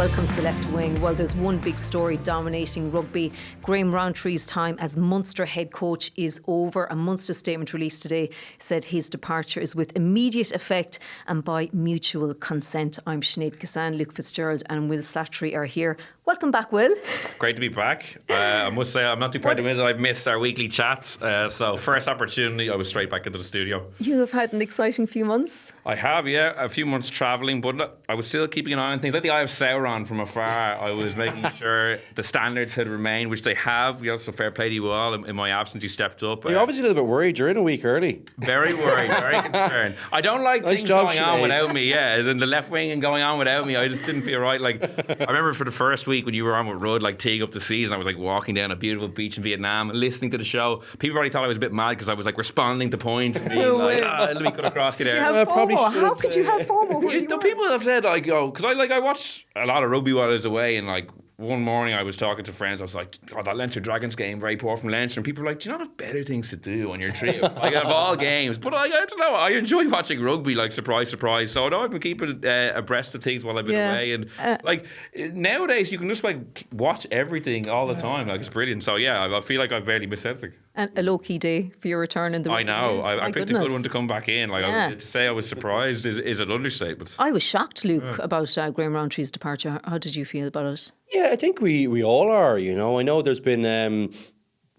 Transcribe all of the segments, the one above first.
welcome to the Left Wing. Well, there's one big story dominating rugby. Graham Rowntree's time as Munster head coach is over. A Munster statement released today said his departure is with immediate effect and by mutual consent. I'm Sinéad, Kissane, Luke Fitzgerald and Will Slattery are here. Welcome back, Will. Great to be back. I must say I'm not too proud to admit that I've missed our weekly chats. So first opportunity, I was straight back into the studio. You have had an exciting few months. I have, yeah. A few months travelling, but I was still keeping an eye on things. Like the Eye of Sauron from afar. I was making sure the standards had remained, which they have. So fair play to you all. In my absence, you stepped up. You're obviously a little bit worried. You're in a week early. Very worried, very concerned. I don't like Nice things job, going on Sinead. without me, yeah. And the left wing and going on without me, I just didn't feel right. Like, I remember for the first week when you were on with Rudd, like teeing up the season, I was like walking down a beautiful beach in Vietnam, listening to the show. People probably thought I was a bit mad because I was like responding to points and being like, let me cut across you Did there. you have probably FOMO? should, How could you have FOMO? where you The were? people have said I go because I watched a lot of rugby while I was away, and like one morning I was talking to friends. I was like, "Oh, that Leinster Dragons game very poor from Leinster," and people were like, "Do you not have better things to do on your trip?" Like out of all games, but I don't know. I enjoy watching rugby. Like surprise, surprise. So I know I've been keeping abreast of things while I've been away, and like nowadays you can just like watch everything all the time. Like it's brilliant. So yeah, I feel like I've barely missed anything. And a low-key day for your return in the I know. news. I My picked a good goodness. one to come back in. Like Yeah. to say I was surprised is an understatement. I was shocked, Luke, about Graham Rowntree's departure. How did you feel about it? Yeah, I think we all are, you know. I know there's been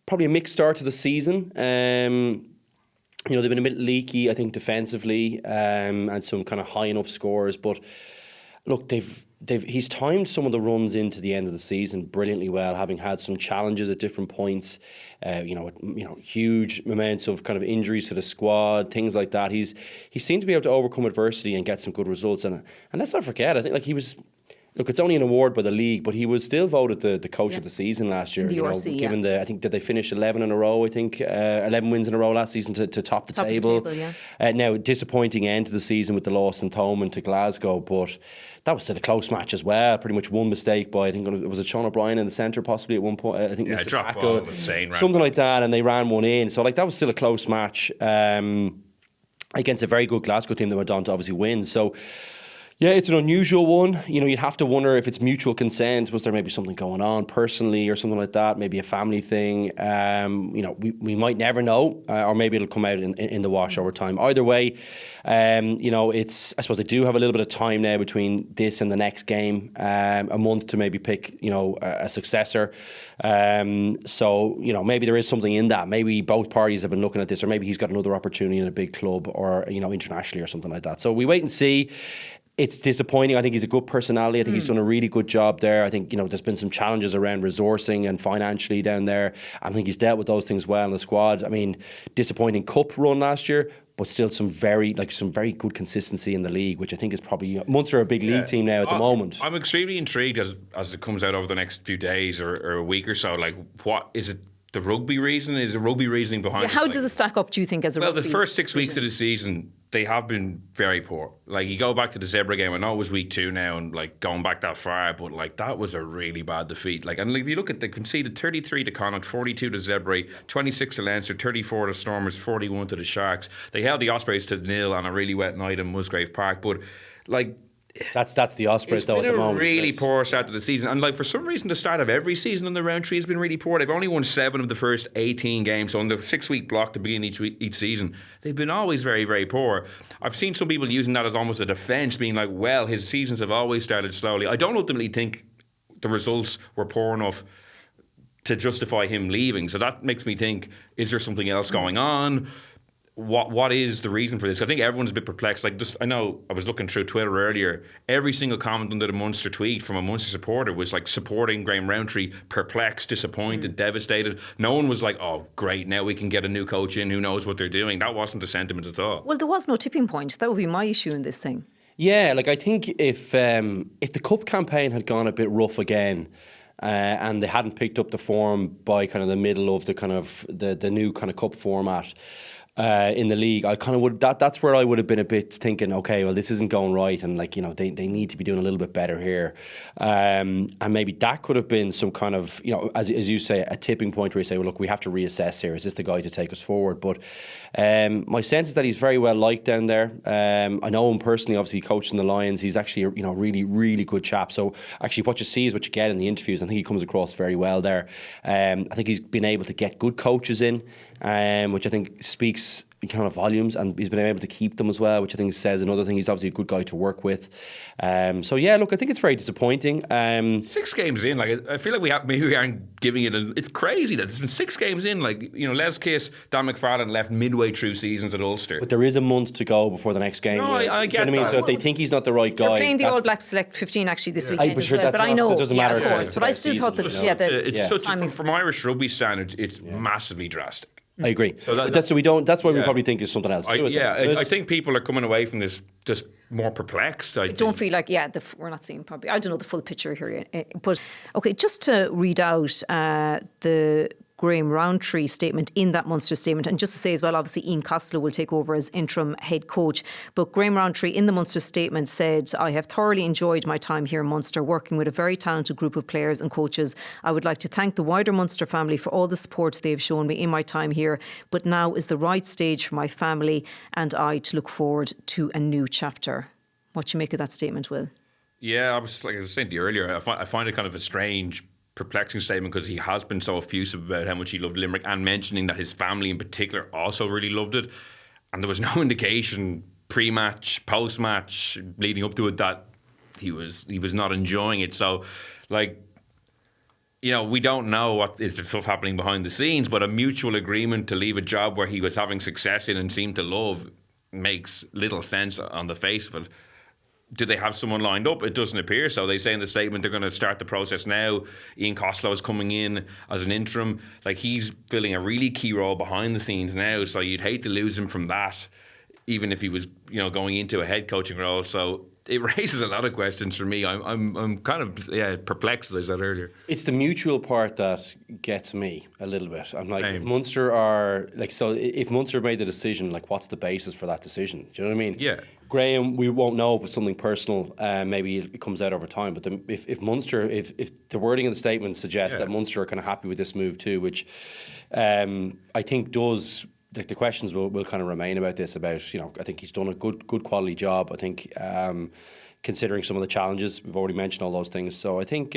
probably a mixed start to the season. You know, they've been a bit leaky, I think, defensively, and some kind of high enough scores. But look, he's timed some of the runs into the end of the season brilliantly well, having had some challenges at different points. Huge amounts of kind of injuries to the squad, things like that. He seemed to be able to overcome adversity and get some good results. And let's not forget, I think like he was. Look, it's only an award by the league, but he was still voted the coach of the season last year. In the RC, given I think, did they finish 11 in a row? I think 11 wins in a row last season to top the table. Now, disappointing end to the season with the loss in Thomond to Glasgow, but that was still a close match as well. Pretty much one mistake by, I think it was Sean O'Brien in the centre possibly at one point. I think missed a drop tackle, ball, insane, something like that, and they ran one in. So like that was still a close match against a very good Glasgow team that went on to obviously win. So. Yeah, it's an unusual one. You know, you'd have to wonder if it's mutual consent. Was there maybe something going on personally or something like that? Maybe a family thing. We might never know, or maybe it'll come out in the wash over time. Either way, I suppose they do have a little bit of time now between this and the next game, a month to maybe pick, a successor. So maybe there is something in that. Maybe both parties have been looking at this, or maybe he's got another opportunity in a big club or internationally or something like that. So we wait and see. It's disappointing. I think he's a good personality. I think he's done a really good job there. I think, there's been some challenges around resourcing and financially down there. I think he's dealt with those things well in the squad. I mean, disappointing cup run last year, but still some very good consistency in the league, which I think is probably Munster are a big league team now at the moment. I'm extremely intrigued as it comes out over the next few days or a week or so. Like, what is it? The rugby reason? Is the rugby reasoning behind it? How does it stack up, do you think, as a rugby the first 6 weeks decision? of the season, they have been very poor. Like, you go back to the Zebra game, I know it was week 2 now and like going back that far, but like that was a really bad defeat. Like, and like, if you look at, they conceded 33 to Connacht, 42 to Zebra, 26 to Leinster, 34 to Stormers, 41 to the Sharks. They held the Ospreys to 0 on a really wet night in Musgrave Park, but like, That's the Ospreys though at the moment. It's been a really poor start to the season, and like for some reason the start of every season on the Rowntree has been really poor. They've only won 7 of the first 18 games, so on the 6-week block to begin each season they've been always very, very poor. I've seen some people using that as almost a defence, being like, well, his seasons have always started slowly. I don't ultimately think the results were poor enough to justify him leaving, so that makes me think, is there something else going on? What is the reason for this? I think everyone's a bit perplexed. Like, I know I was looking through Twitter earlier. Every single comment under the Munster tweet from a Munster supporter was like supporting Graham Rowntree, perplexed, disappointed, devastated. No one was like, "Oh, great! Now we can get a new coach in who knows what they're doing." That wasn't the sentiment at all. Well, there was no tipping point. That would be my issue in this thing. Yeah, like I think if the cup campaign had gone a bit rough again. And they hadn't picked up the form by kind of the middle of the kind of the new kind of cup format, in the league, I kind of would. That's where I would have been a bit thinking, okay, well, this isn't going right, and they need to be doing a little bit better here, and maybe that could have been some kind of as you say, a tipping point where you say, well, look, we have to reassess here. Is this the guy to take us forward? But my sense is that he's very well liked down there. I know him personally, obviously coaching the Lions. He's actually a really, really good chap. So actually, what you see is what you get in the interviews. I think he comes across very well there. I think he's been able to get good coaches in, which I think speaks kind of volumes, and he's been able to keep them as well, which I think says another thing. He's obviously a good guy to work with. So yeah, look, I think it's very disappointing. 6 games in, I feel like maybe we aren't giving it. It's crazy that it's been 6 games in. Les Kiss, Dan McFarlane left midway through seasons at Ulster. But there is a month to go before the next game. No, I get what I mean? that. So if they think he's not the right guy, they're playing the All Blacks Select 15 actually this weekend as well. But I know, it doesn't matter. of course. But I still thought that, it's such from Irish rugby standards, it's massively drastic. I agree. So that's why we probably think there's something else to it. I think people are coming away from this just more perplexed. I don't feel like we're not seeing probably. I don't know the full picture here, but okay, just to read out the Graham Rowntree statement in that Munster statement, and just to say as well, obviously Ian Costello will take over as interim head coach, but Graham Rowntree in the Munster statement said, I have thoroughly enjoyed my time here in Munster, working with a very talented group of players and coaches. I would like to thank the wider Munster family for all the support they have shown me in my time here, but now is the right stage for my family and I to look forward to a new chapter. What do you make of that statement, Will? Yeah, I was saying to you earlier, I find it kind of a strange, perplexing statement, because he has been so effusive about how much he loved Limerick, and mentioning that his family in particular also really loved it, and there was no indication pre-match, post-match, leading up to it, that he was not enjoying it. So we don't know what is the stuff happening behind the scenes, but a mutual agreement to leave a job where he was having success in and seemed to love makes little sense on the face of it. Do they have someone lined up? It doesn't appear so. They say in the statement they're going to start the process now. Ian Costello is coming in as an interim. He's filling a really key role behind the scenes now, so you'd hate to lose him from that, even if he was, going into a head coaching role. So it raises a lot of questions for me. I'm kind of perplexed, as I said earlier. It's the mutual part that gets me a little bit. I'm like, Same. if Munster are if Munster made the decision, what's the basis for that decision? Do you know what I mean? Yeah. Graham, we won't know if it's something personal. Maybe it comes out over time. But if Munster, if the wording of the statement suggests that Munster are kind of happy with this move too, which I think does. The questions will kind of remain about this. I think he's done a good quality job. I think considering some of the challenges, we've already mentioned all those things. So I think.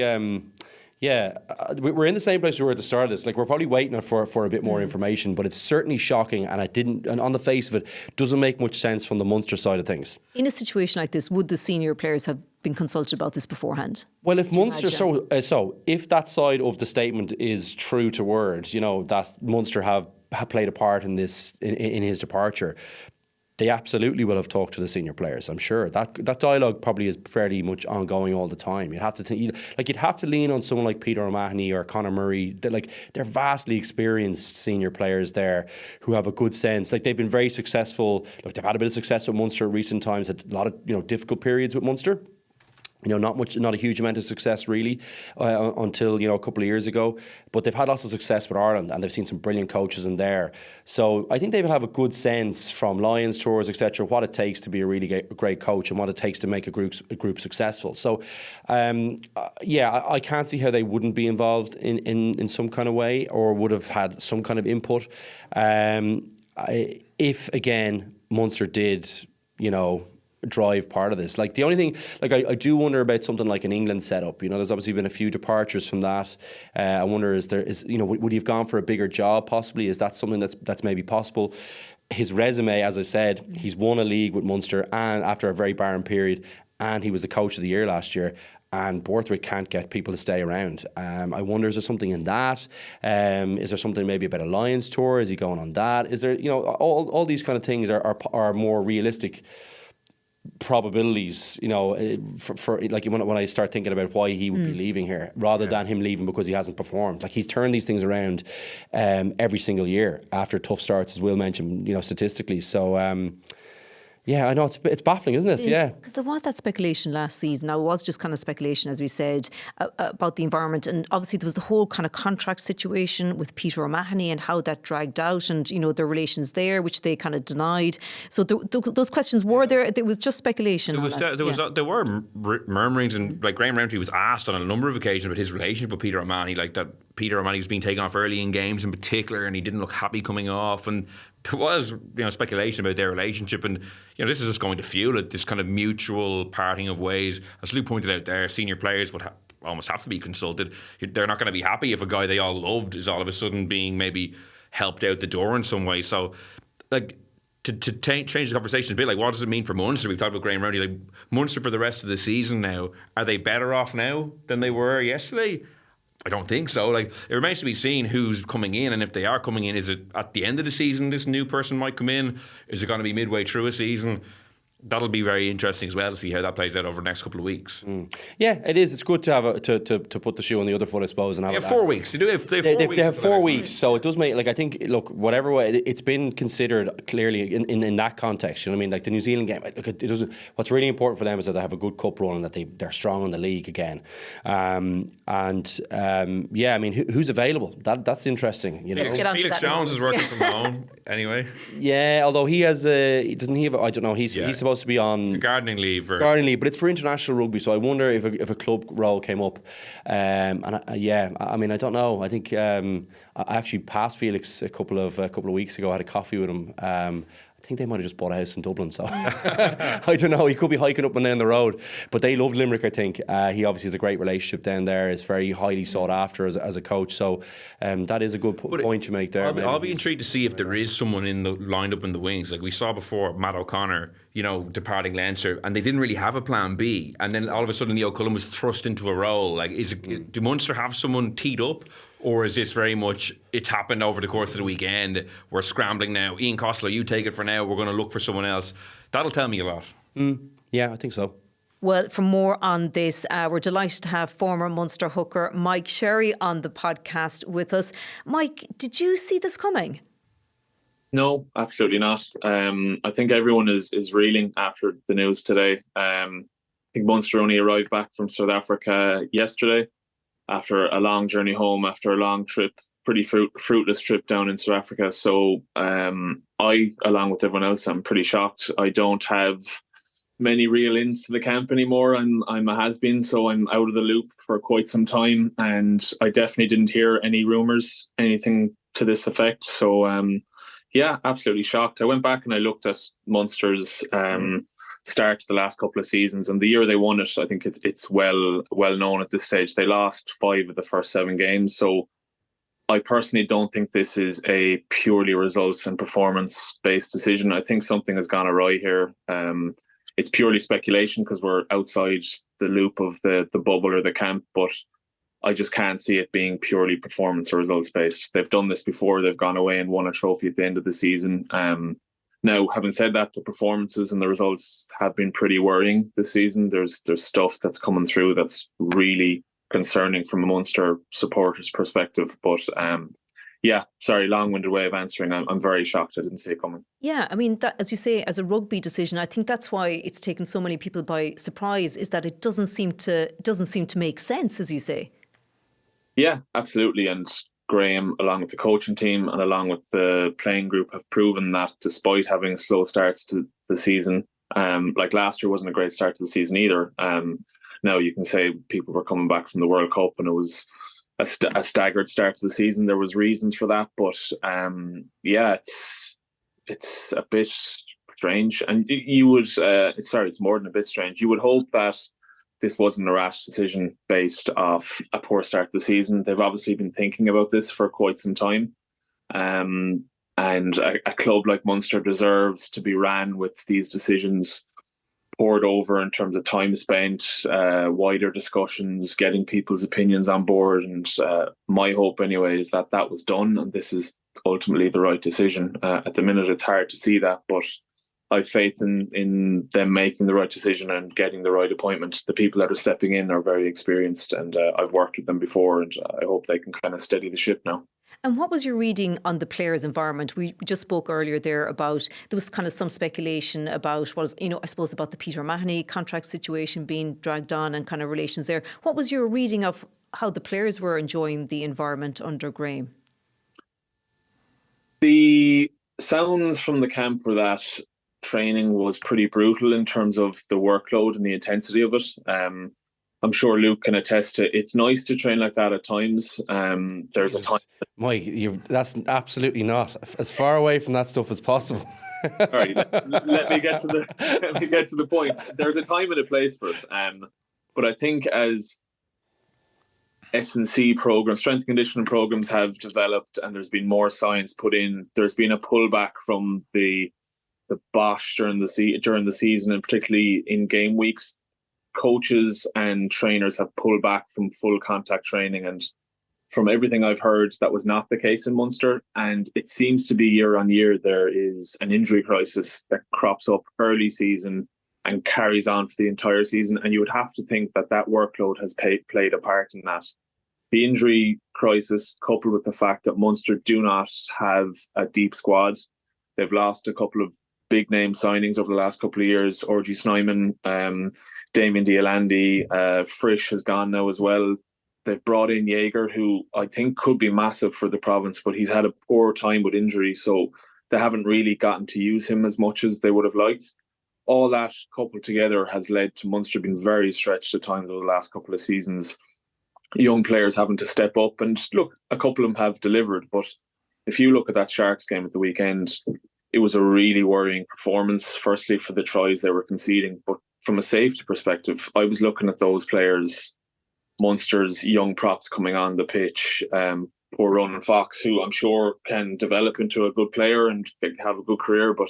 We're in the same place we were at the start of this. We're probably waiting for a bit more information, but it's certainly shocking, and on the face of it, doesn't make much sense from the Munster side of things. In a situation like this, would the senior players have been consulted about this beforehand? Well, if Munster, if that side of the statement is true to word, that Munster have played a part in this in his departure, they absolutely will have talked to the senior players. I'm sure that dialogue probably is fairly much ongoing all the time. You'd have to lean on someone like Peter O'Mahony or Conor Murray. They're vastly experienced senior players there who have a good sense. They've been very successful. They've had a bit of success with Munster in recent times. Had a lot of difficult periods with Munster. Not a huge amount of success really until a couple of years ago. But they've had lots of success with Ireland, and they've seen some brilliant coaches in there. So I think they will have a good sense from Lions tours, etc., what it takes to be a really great coach and what it takes to make a group successful. So I can't see how they wouldn't be involved in some kind of way, or would have had some kind of input. If again Munster did, drive part of this. The only thing, I do wonder about something like an England setup. There's obviously been a few departures from that. I wonder, would he have gone for a bigger job possibly? Is that something that's maybe possible? His resume, as I said, he's won a league with Munster, and after a very barren period, and he was the coach of the year last year. And Borthwick can't get people to stay around. I wonder, is there something in that? Is there something maybe about a Lions tour? Is he going on that? Is there, all these kind of things are more realistic probabilities, for when I start thinking about why he would be leaving here, rather than him leaving because he hasn't performed. He's turned these things around every single year after tough starts, as Will mentioned, statistically. So Yeah, I know, it's baffling, isn't it? Yeah. Because there was that speculation last season. Now, it was just kind of speculation, as we said, about the environment. And obviously there was the whole kind of contract situation with Peter O'Mahony and how that dragged out and, you know, their relations there, which they kind of denied. So those questions were there. There was just speculation. There were murmurings, and like Graham Rowntree was asked on a number of occasions about his relationship with Peter O'Mahony, like that Peter O'Mahony was being taken off early in games in particular, and he didn't look happy coming off. And there was, speculation about their relationship, and this is just going to fuel it. This kind of mutual parting of ways, as Lou pointed out there. Senior players would almost have to be consulted. They're not going to be happy if a guy they all loved is all of a sudden being maybe helped out the door in some way. So, like, to change the conversation a bit, like, what does it mean for Munster? We've talked about Graham Rowntree. Like, Munster for the rest of the season now, are they better off now than they were yesterday? I don't think so. Like, it remains to be seen who's coming in, and if they are coming in, is it at the end of the season this new person might come in? Is it going to be midway through a season? That'll be very interesting as well to see how that plays out over the next couple of weeks. Yeah, it is. It's good to have to put the shoe on the other foot, I suppose. And have 4 weeks. They have 4 weeks, so it does make, like, I think, look, whatever way it's been considered clearly in that context. You know what I mean? Like the New Zealand game. Look, it doesn't. What's really important for them is that they have a good cup run and that they're strong in the league again. Yeah, I mean, who's available? That's interesting. Let's get on to Felix that Jones is working from home anyway. Yeah, although he has doesn't he have? I don't know. He's supposed to be on gardening leave. But it's for international rugby. So I wonder if a club role came up. I mean, I don't know. I think I actually passed Felix a couple of weeks ago. I had a coffee with him. I think they might have just bought a house in Dublin, so I don't know. He could be hiking up and down the road, but they love Limerick. I think he obviously has a great relationship down there. Is very highly sought after as a coach. So that is a good point you make there. I'll be intrigued to see if there is someone lined up in the wings, like we saw before. Matt O'Connor, departing Leinster, and they didn't really have a plan B, and then all of a sudden Neil Cullen was thrust into a role. Like, do Munster have someone teed up? Or is this very much, it's happened over the course of the weekend, we're scrambling now, Ian Costello, you take it for now, we're going to look for someone else? That'll tell me a lot. Yeah, I think so. Well, for more on this, we're delighted to have former Munster hooker Mike Sherry on the podcast with us. Mike, did you see this coming? No, absolutely not. I think everyone is reeling after the news today. I think Munster only arrived back from South Africa yesterday, after a long journey home, after a long trip, pretty fruitless trip down in South Africa. So I, along with everyone else, I'm pretty shocked. I don't have many real ins to the camp anymore. I'm a has-been, so I'm out of the loop for quite some time. And I definitely didn't hear any rumours, anything to this effect. So yeah, absolutely shocked. I went back and I looked at Munster's start to the last couple of seasons, and the year they won it, I think it's well known at this stage. They lost 5 of the first 7 games. So I personally don't think this is a purely results and performance based decision. I think something has gone awry here. It's purely speculation because we're outside the loop of the bubble or the camp, but I just can't see it being purely performance or results based. They've done this before. They've gone away and won a trophy at the end of the season. Now, having said that, the performances and the results have been pretty worrying this season. There's stuff that's coming through that's really concerning from a Munster supporters' perspective. But yeah, sorry, long-winded way of answering. I'm very shocked. I didn't see it coming. Yeah, I mean, that, as you say, as a rugby decision, I think that's why it's taken so many people by surprise. Is that it doesn't seem to make sense, as you say. Yeah, absolutely, and Graham, along with the coaching team and along with the playing group, have proven that despite having slow starts to the season, like last year wasn't a great start to the season either. Now you can say people were coming back from the World Cup and it was a staggered start to the season. There was reasons for that, but yeah, it's a bit strange. And you would, it's more than a bit strange. You would hope that this wasn't a rash decision based off a poor start to the season. They've obviously been thinking about this for quite some time. And a club like Munster deserves to be ran with these decisions poured over in terms of time spent, wider discussions, getting people's opinions on board. And my hope anyway is that was done and this is ultimately the right decision. At the minute, it's hard to see that, but I have faith in them making the right decision and getting the right appointment. The people that are stepping in are very experienced and I've worked with them before and I hope they can kind of steady the ship now. And what was your reading on the players' environment? We just spoke earlier there about, there was kind of some speculation about, I suppose about the Peter Mahoney contract situation being dragged on and kind of relations there. What was your reading of how the players were enjoying the environment under Graham? The sounds from the camp were that training was pretty brutal in terms of the workload and the intensity of it. I'm sure Luke can attest to it's nice to train like that at times. There's a time. Mike, that's absolutely not. As far away from that stuff as possible. All right, let me get to the point. There's a time and a place for it. But I think as S&C programs, strength and conditioning programs have developed and there's been more science put in, there's been a pullback from the bosh during the season, and particularly in game weeks. Coaches and trainers have pulled back from full contact training, and from everything I've heard, that was not the case in Munster. And it seems to be year on year there is an injury crisis that crops up early season and carries on for the entire season. And you would have to think that workload has played a part in that. The injury crisis, coupled with the fact that Munster do not have a deep squad, they've lost a couple of big name signings over the last couple of years. Orgy Snyman, Damien Dialandi, Frisch has gone now as well. They've brought in Jaeger, who I think could be massive for the province, but he's had a poor time with injury, so they haven't really gotten to use him as much as they would have liked. All that coupled together has led to Munster being very stretched at times over the last couple of seasons. Young players having to step up, and look, a couple of them have delivered, but if you look at that Sharks game at the weekend, it was a really worrying performance, firstly for the tries they were conceding, but from a safety perspective, I was looking at those players, Munster's young props coming on the pitch, poor Ronan Fox, who I'm sure can develop into a good player and have a good career, but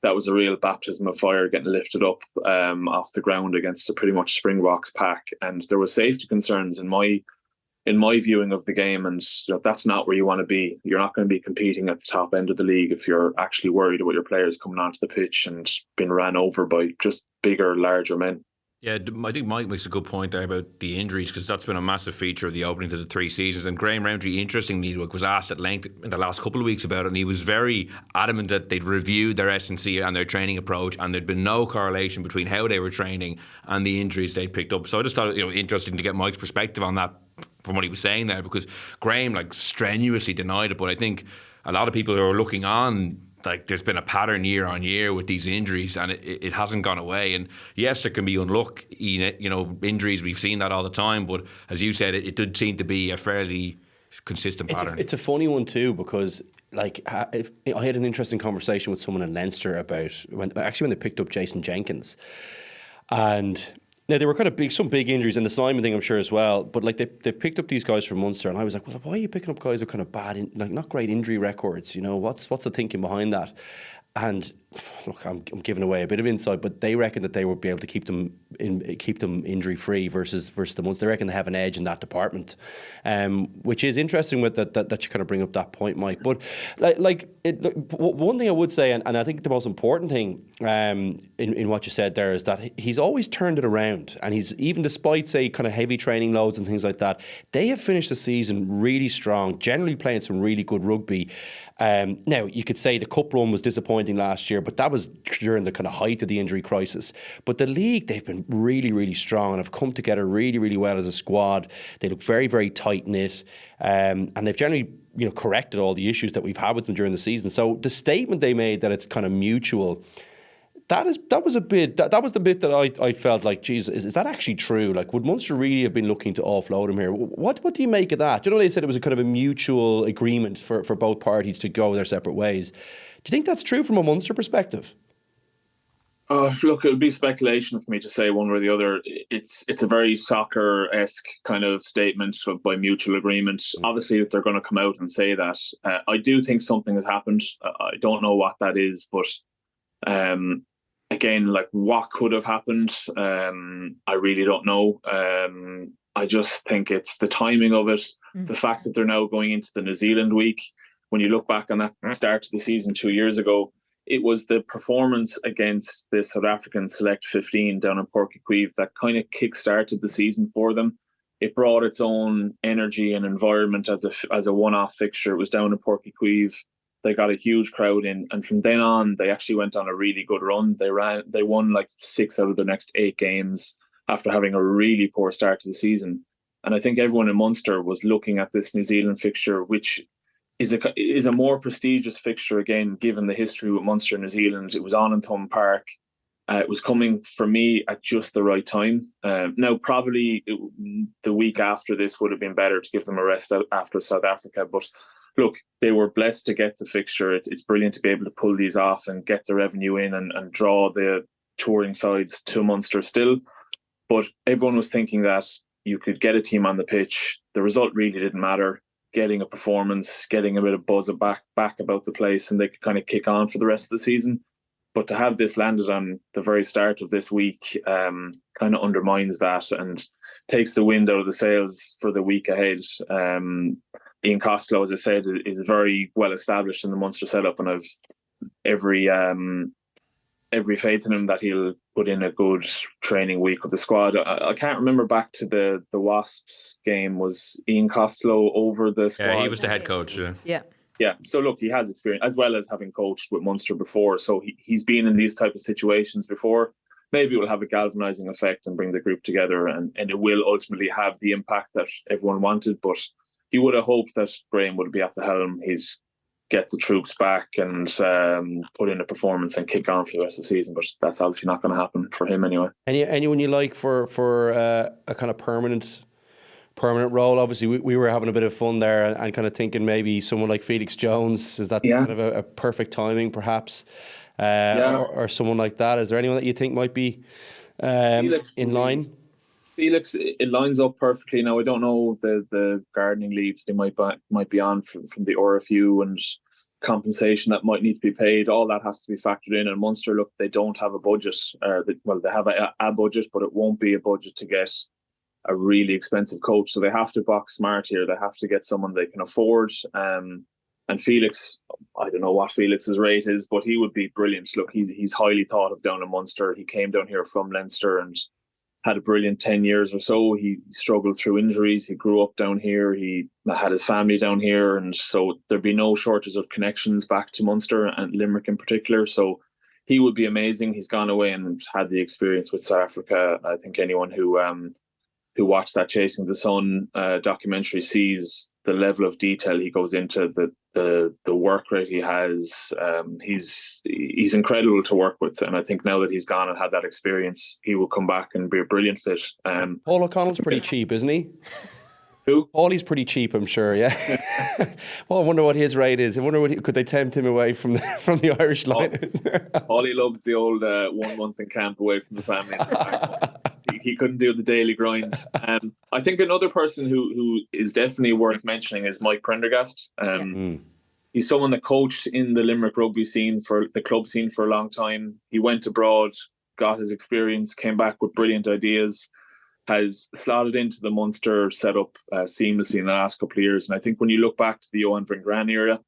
that was a real baptism of fire getting lifted up off the ground against a pretty much Springboks pack. And there were safety concerns in my viewing of the game, and that's not where you want to be. You're not going to be competing at the top end of the league if you're actually worried about your players coming onto the pitch and being ran over by just bigger, larger men. Yeah, I think Mike makes a good point there about the injuries, because that's been a massive feature of the opening to the 3 seasons. And Graham Rowntree, interestingly, was asked at length in the last couple of weeks about it, and he was very adamant that they'd reviewed their S&C and their training approach, and there'd been no correlation between how they were training and the injuries they'd picked up. So I just thought it interesting to get Mike's perspective on that from what he was saying there, because Graham strenuously denied it, but I think a lot of people who are looking on, there's been a pattern year on year with these injuries, and it hasn't gone away. And yes, there can be unluck, injuries. We've seen that all the time. But as you said, it did seem to be a fairly consistent pattern. It's a funny one too, because I had an interesting conversation with someone in Leinster about when they picked up Jason Jenkins, and now they were kind of some big injuries, and the Simon thing I'm sure as well. But they've picked up these guys from Munster, and I was like, well, why are you picking up guys with kind of bad, not great injury records? What's the thinking behind that? And look, I'm giving away a bit of insight, but they reckon that they would be able to keep them injury free versus the Munster. They reckon they have an edge in that department, which is interesting with that you kind of bring up that point, Mike. But one thing I would say, and I think the most important thing in what you said there, is that he's always turned it around, and he's, even despite say kind of heavy training loads and things like that, they have finished the season really strong, generally playing some really good rugby. Now you could say the cup run was disappointing last year, but that was during the kind of height of the injury crisis. But the league, they've been really, really strong and have come together really, really well as a squad. They look very, very tight-knit, and they've generally corrected all the issues that we've had with them during the season. So the statement they made that it's kind of mutual, that was the bit that I felt like, geez, is that actually true? Would Munster really have been looking to offload him here? What do you make of that? They said it was a kind of a mutual agreement for both parties to go their separate ways. Do you think that's true from a Munster perspective? Look, it would be speculation for me to say one way or the other. It's a very soccer-esque kind of statement by mutual agreement. Obviously, if they're going to come out and say that, I do think something has happened. I don't know what that is, but again, what could have happened, I really don't know. I just think it's the timing of it, the fact that they're now going into the New Zealand week. When you look back on that start of the season 2 years ago, it was the performance against the South African Select 15 down in Porky that kind of kick-started the season for them. it brought its own energy and environment as a one-off fixture. It was down in Porky. They got a huge crowd in, and from then on, they actually went on a really good run. They won like 6 out of the next 8 games after having a really poor start to the season. And I think everyone in Munster was looking at this New Zealand fixture, which is a more prestigious fixture again, given the history with Munster and New Zealand. It was on in Thumb Park. It was coming for me at just the right time. Now, probably the week after this would have been better to give them a rest after South Africa. But look, they were blessed to get the fixture. It's brilliant to be able to pull these off and get the revenue in and draw the touring sides to Munster still. But everyone was thinking that you could get a team on the pitch. The result really didn't matter. Getting a performance, getting a bit of buzz back about the place, and they could kind of kick on for the rest of the season. But to have this landed on the very start of this week kind of undermines that and takes the wind out of the sails for the week ahead. Ian Costello, as I said, is very well established in the Munster setup, and I've every faith in him that he'll put in a good training week with the squad. I can't remember back to the Wasps game. Was Ian Costello over the squad? Yeah, he was the head coach. Yeah. So look, he has experience as well as having coached with Munster before. So he's been in these type of situations before. Maybe it will have a galvanising effect and bring the group together, and it will ultimately have the impact that everyone wanted. But you would have hoped that Graham would be at the helm. He'd get the troops back and put in a performance and kick on for the rest of the season. But that's obviously not going to happen for him anyway. Anyone you like for a kind of permanent role? Obviously, we were having a bit of fun there and kind of thinking maybe someone like Felix Jones. Is that kind of a perfect timing, perhaps? Or someone like that? Is there anyone that you think might be in line? Felix, it lines up perfectly. Now, I don't know the gardening leave they might be on from the RFU and compensation that might need to be paid. All that has to be factored in. And Munster, look, they don't have a budget. They have a budget, but it won't be a budget to get a really expensive coach. So they have to box smart here. They have to get someone they can afford. And Felix, I don't know what Felix's rate is, but he would be brilliant. Look, he's highly thought of down in Munster. He came down here from Leinster and had a brilliant 10 years or so. He struggled through injuries. He grew up down here. He had his family down here. And so there'd be no shortage of connections back to Munster and Limerick in particular. So he would be amazing. He's gone away and had the experience with South Africa. I think anyone who watched that Chasing the Sun documentary sees the level of detail he goes into, the work rate he has. He's incredible to work with, and I think now that he's gone and had that experience, he will come back and be a brilliant fit. Paul O'Connell's pretty cheap, isn't he? Who? Paulie's pretty cheap, I'm sure. Yeah. Well, I wonder what his rate is. I wonder could they tempt him away from the Irish line? Paulie loves the old 1 month in camp away from the family. He couldn't do the daily grind. I think another person who is definitely worth mentioning is Mike Pendergast. He's someone that coached in the Limerick rugby scene, for the club scene, for a long time. He went abroad, got his experience, came back with brilliant ideas, has slotted into the Munster setup seamlessly in the last couple of years. And I think when you look back to the Johan van Graan era,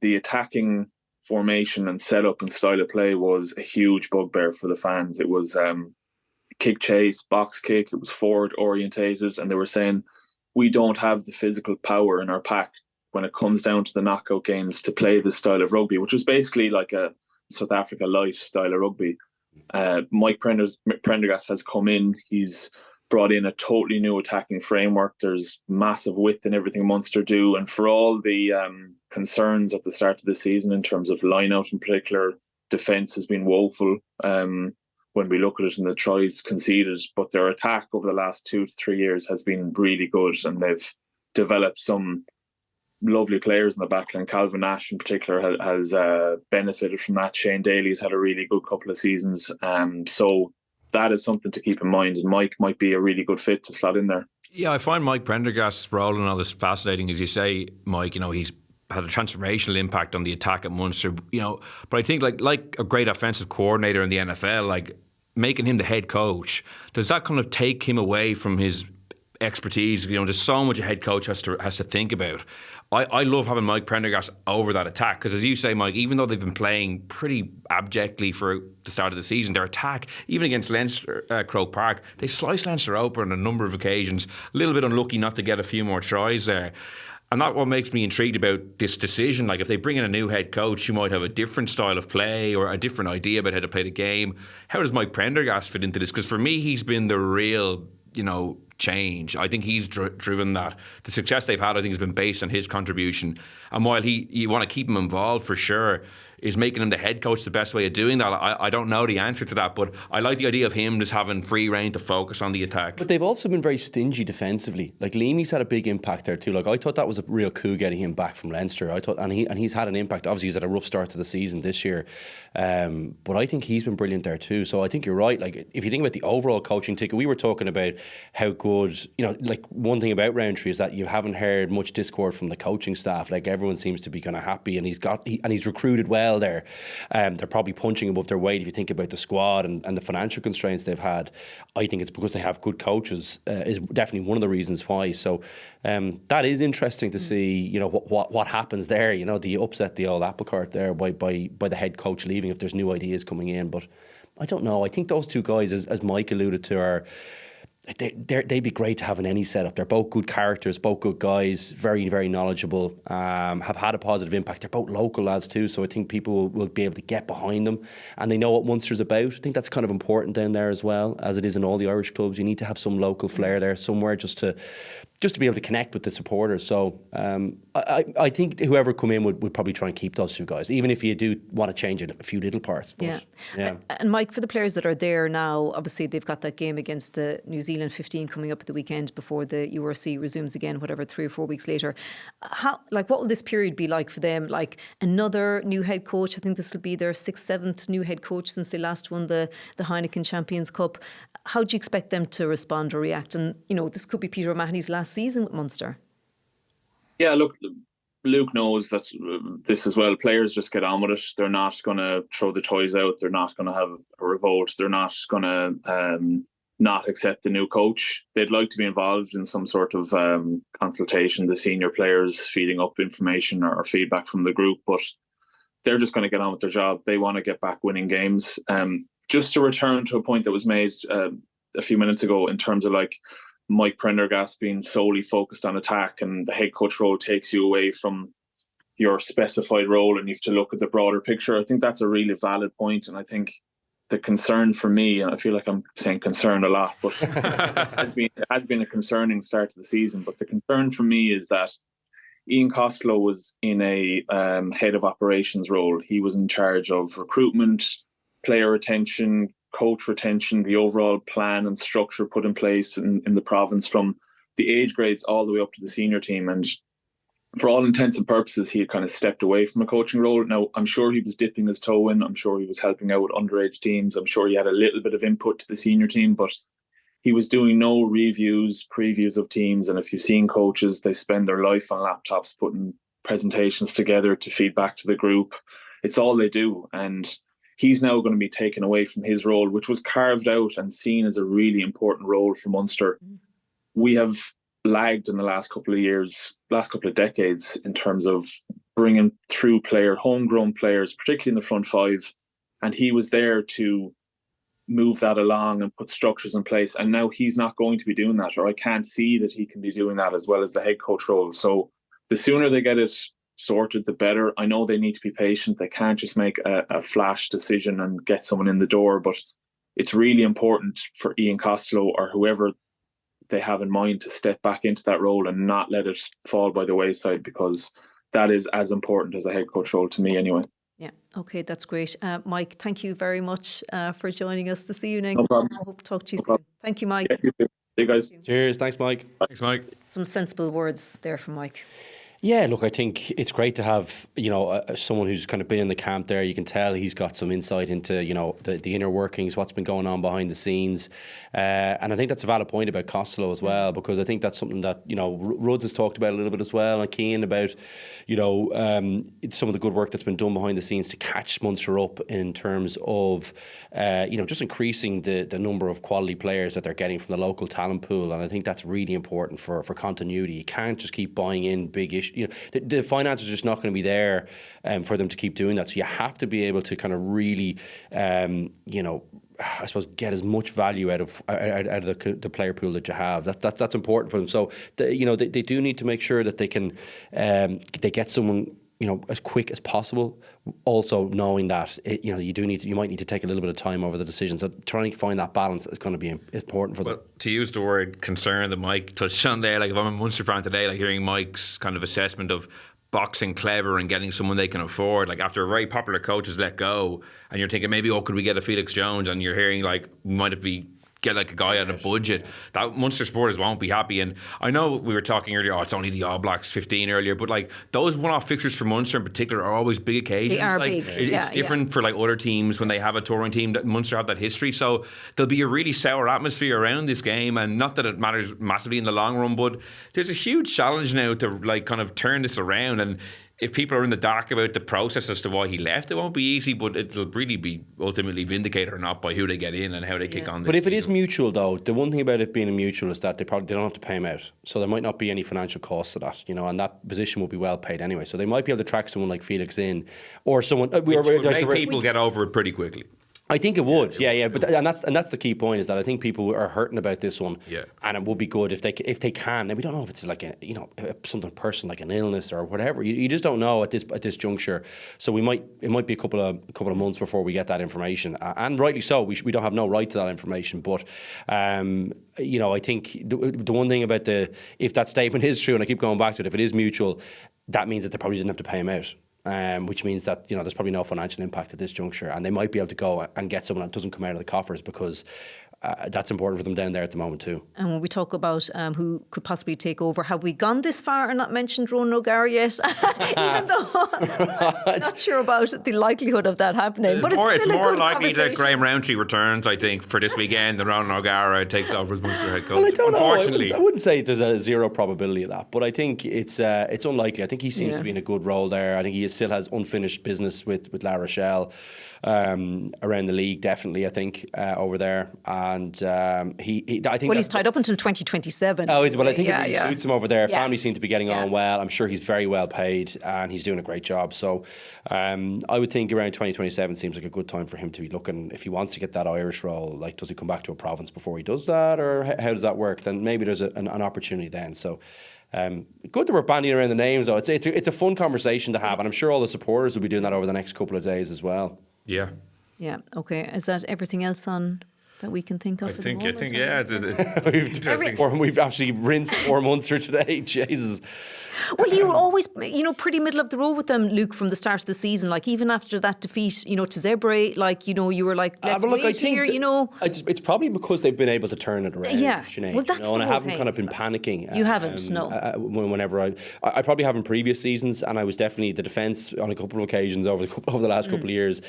the attacking formation and setup and style of play was a huge bugbear for the fans. It was kick chase, box kick. It was forward orientated, and they were saying we don't have the physical power in our pack when it comes down to the knockout games to play this style of rugby, which was basically like a South Africa light style of rugby. Mike Pendergast has come in. He's brought in a totally new attacking framework. There's massive width in everything Munster do, and for all the concerns at the start of the season in terms of line out in particular, defence has been woeful. When we look at it in the tries conceded, but their attack over the last 2 to 3 years has been really good, and they've developed some lovely players in the backline. Calvin Nash in particular has benefited from that. Shane Daly's had a really good couple of seasons. So that is something to keep in mind, and Mike might be a really good fit to slot in there. Yeah, I find Mike Prendergast's role and all this fascinating. As you say, Mike, he's had a transformational impact on the attack at Munster, but I think like a great offensive coordinator in the NFL, like making him the head coach, does that kind of take him away from his expertise. There's so much a head coach has to think about. I love having Mike Pendergast over that attack because, as you say, Mike, even though they've been playing pretty abjectly for the start of the season, their attack, even against Leinster, Croke Park, they sliced Leinster open on a number of occasions. A little bit unlucky not to get a few more tries there. And that's what makes me intrigued about this decision. Like, if they bring in a new head coach who might have a different style of play or a different idea about how to play the game, how does Mike Pendergast fit into this? Because for me, he's been the real, change. I think he's driven that. The success they've had, I think, has been based on his contribution. And while you want to keep him involved for sure, is making him the head coach the best way of doing that? I don't know the answer to that, but I like the idea of him just having free rein to focus on the attack. But they've also been very stingy defensively. Like, Leamy's had a big impact there too. Like, I thought that was a real coup getting him back from Leinster. I thought, and he's had an impact. Obviously, he's had a rough start to the season this year, but I think he's been brilliant there too. So I think you're right. Like, if you think about the overall coaching ticket, we were talking about how good, like, one thing about Rowntree is that you haven't heard much discord from the coaching staff. Like, everyone seems to be kind of happy, and he's recruited well there. They're probably punching above their weight if you think about the squad and the financial constraints they've had. I think it's because they have good coaches is definitely one of the reasons why. So that is interesting to see, what happens there. Do you upset the old apple cart there by the head coach leaving if there's new ideas coming in? But I don't know. I think those two guys, as Mike alluded to, are... They'd be great to have in any setup. They're both good characters, both good guys, very, very knowledgeable, have had a positive impact. They're both local lads too, so I think people will be able to get behind them, and they know what Munster's about. I think that's kind of important down there as well, as it is in all the Irish clubs. You need to have some local flair there somewhere just to be able to connect with the supporters. So I think whoever come in would probably try and keep those two guys, even if you do want to change it a few little parts. But, yeah. And Mike, for the players that are there now, obviously they've got that game against the New Zealand 15 coming up at the weekend before the URC resumes again, whatever, 3 or 4 weeks later. What will this period be like for them? Like, another new head coach? I think this will be their 6th, 7th new head coach since they last won the Heineken Champions Cup. How do you expect them to respond or react? And, this could be Peter O'Mahony's last season with Munster. Yeah, look, Luke knows that this as well. Players just get on with it. They're not going to throw the toys out. They're not going to have a revolt. They're not going to not accept the new coach. They'd like to be involved in some sort of consultation, the senior players feeding up information or feedback from the group, but they're just going to get on with their job. They want to get back winning games. Just to return to a point that was made a few minutes ago in terms of like Mike Pendergast being solely focused on attack, and the head coach role takes you away from your specified role and you have to look at the broader picture. I think that's a really valid point, and I think the concern for me, and I feel like I'm saying concern a lot, but it has been a concerning start to the season. But the concern for me is that Ian Costello was in a head of operations role. He was in charge of recruitment, player retention, coach retention, the overall plan and structure put in place in the province from the age grades all the way up to the senior team. And for all intents and purposes, he had kind of stepped away from a coaching role. Now, I'm sure he was dipping his toe in. I'm sure he was helping out underage teams. I'm sure he had a little bit of input to the senior team, but he was doing no previews of teams. And if you've seen coaches, they spend their life on laptops putting presentations together to feed back to the group. It's all they do. And he's now going to be taken away from his role, which was carved out and seen as a really important role for Munster. We have lagged in the last couple of decades in terms of bringing through homegrown players, particularly in the front five. And he was there to move that along and put structures in place. And now he's not going to be doing that, or I can't see that he can be doing that as well as the head coach role. So the sooner they get it sorted, the better. I know they need to be patient. They can't just make a flash decision and get someone in the door, but it's really important for Ian Costello or whoever they have in mind to step back into that role and not let it fall by the wayside, because that is as important as a head coach role to me anyway. Yeah, okay, that's great. Mike, thank you very much for joining us this evening. No problem. I hope to talk to you soon. Thank you, Mike. Yeah, you too. See you guys. Cheers. Thanks, Mike. Thanks, Mike. Some sensible words there from Mike. Yeah, look, I think it's great to have, someone who's kind of been in the camp there. You can tell he's got some insight into, the inner workings, what's been going on behind the scenes. And I think that's a valid point about Costello as well, because I think that's something that, Rudds has talked about a little bit as well, and Keane about, some of the good work that's been done behind the scenes to catch Munster up in terms of, just increasing the number of quality players that they're getting from the local talent pool. And I think that's really important for continuity. You can't just keep buying in big issues. The finances are just not going to be there for them to keep doing that. So you have to be able to kind of really, I suppose, get as much value out of the player pool that you have. That's important for them. So they do need to make sure that they can they get someone as quick as possible. Also knowing that you might need to take a little bit of time over the decision. So trying to find that balance is going to be important for them. Well, to use the word concern that Mike touched on there, like if I'm a Munster fan today, like hearing Mike's kind of assessment of boxing clever and getting someone they can afford, like after a very popular coach is let go, and you're thinking maybe could we get a Felix Jones, and you're hearing like we might have get like a guy on a budget, that Munster supporters won't be happy. And I know we were talking earlier, it's only the All Blacks 15 earlier, but like those one-off fixtures for Munster in particular are always big occasions. They are like, big. It's different for like other teams when they have a touring team. That Munster have that history, so there'll be a really sour atmosphere around this game. And not that it matters massively in the long run, but there's a huge challenge now to like kind of turn this around. And if people are in the dark about the process as to why he left, it won't be easy, but it'll really be ultimately vindicated or not by who they get in and how they kick on. But if it is mutual, though, the one thing about it being a mutual is that they don't have to pay him out, so there might not be any financial cost to that, and that position will be well paid anyway. So they might be able to track someone like Felix in, or someone. Which would make people get over it pretty quickly. I think it would, yeah. But that's the key point, is that I think people are hurting about this one, and it would be good if they can. And we don't know if it's like something personal, like an illness or whatever. You just don't know at this juncture. So it might be a couple of months before we get that information, and rightly so. We don't have no right to that information, but I think the one thing about if that statement is true, and I keep going back to it, if it is mutual, that means that they probably didn't have to pay him out. Which means that there's probably no financial impact at this juncture, and they might be able to go and get someone that doesn't come out of the coffers, because that's important for them down there at the moment too. And when we talk about who could possibly take over, have we gone this far and not mentioned Rochelle and O'Gara yet? Even though I'm not sure about the likelihood of that happening, but it's still a good likely that Graham Rowntree returns, I think, for this weekend, and Rochelle and O'Gara takes over as Munster head coach. Well, I don't Unfortunately, know. I wouldn't say there's a zero probability of that, but I think it's unlikely. I think he seems to be in a good role there. I think he still has unfinished business with La Rochelle around the league, definitely. I think over there. And I think he's tied up until 2027. Oh, well, I think it really suits him over there. Yeah. Family seem to be getting on well. I'm sure he's very well paid, and he's doing a great job. So I would think around 2027 seems like a good time for him to be looking. If he wants to get that Irish role, like, does he come back to a province before he does that, or how does that work? Then maybe there's an opportunity then. So good that we're bandying around the names, though. It's a fun conversation to have, and I'm sure all the supporters will be doing that over the next couple of days as well. Yeah. Okay. Is that everything else on that we can think of? I think yeah. We've actually rinsed 4 Munster today. Jesus. Well, you were always, pretty middle of the road with them, Luke, from the start of the season. Like, even after that defeat, to Zebre, like, you were like, let's wait here, It's probably because they've been able to turn it around, Sinead. Well, that's and I haven't thing. kind of been panicking. You haven't, no. Whenever I probably have in previous seasons, and I was definitely the defence on a couple of occasions over the last couple of years.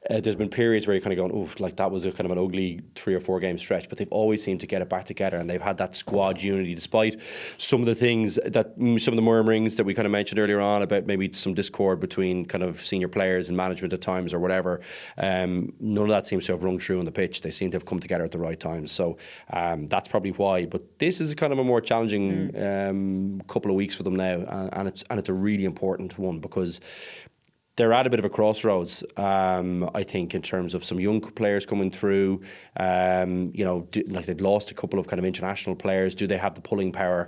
There's been periods where you're kind of going, like that was a kind of an ugly 3 or 4 game stretch, but they've always seemed to get it back together, and they've had that squad unity despite some of the things that some of the murmurings that we kind of mentioned earlier on about maybe some discord between kind of senior players and management at times or whatever. None of that seems to have rung true on the pitch. They seem to have come together at the right times. So that's probably why. But this is kind of a more challenging couple of weeks for them now, and it's a really important one, because they're at a bit of a crossroads, I think, in terms of some young players coming through. Like they've lost a couple of kind of international players. Do they have the pulling power?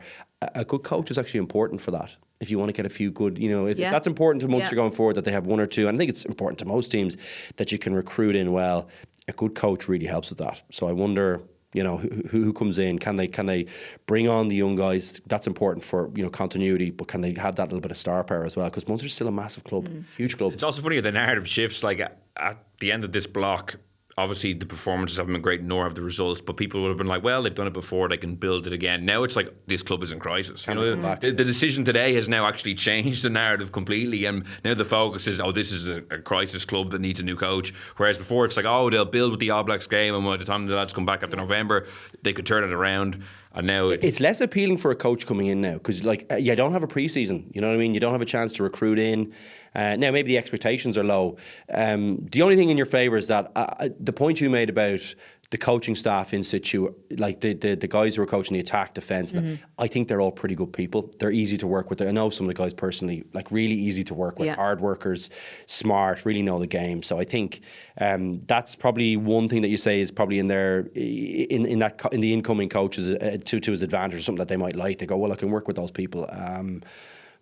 A good coach is actually important for that. If you want to get a few good, if that's important to Munster going forward, that they have 1 or 2. And I think it's important to most teams that you can recruit in well. A good coach really helps with that. So I wonder, who comes in? Can they bring on the young guys? That's important for continuity, but can they have that little bit of star power as well? Because Munster's still a massive club, huge club. It's also funny, the narrative shifts. Like at the end of this block, obviously the performances haven't been great, nor have the results, but people would have been like, well, they've done it before, they can build it again. Now it's like, this club is in crisis. You know, the decision today has now actually changed the narrative completely, and now the focus is, this is a crisis club that needs a new coach. Whereas before it's like, they'll build with the All Blacks game, and by the time the lads come back after November, they could turn it around. And now it's less appealing for a coach coming in now, because you don't have a pre-season. You know what I mean? You don't have a chance to recruit in. Now maybe the expectations are low. The only thing in your favour is that the point you made about the coaching staff in situ, like the guys who are coaching the attack, defence, I think they're all pretty good people. They're easy to work with. I know some of the guys personally, like really easy to work with, hard workers, smart, really know the game. So I think that's probably one thing that you say is probably in there in the incoming coaches to his advantage, or something that they might like. They go, well, I can work with those people.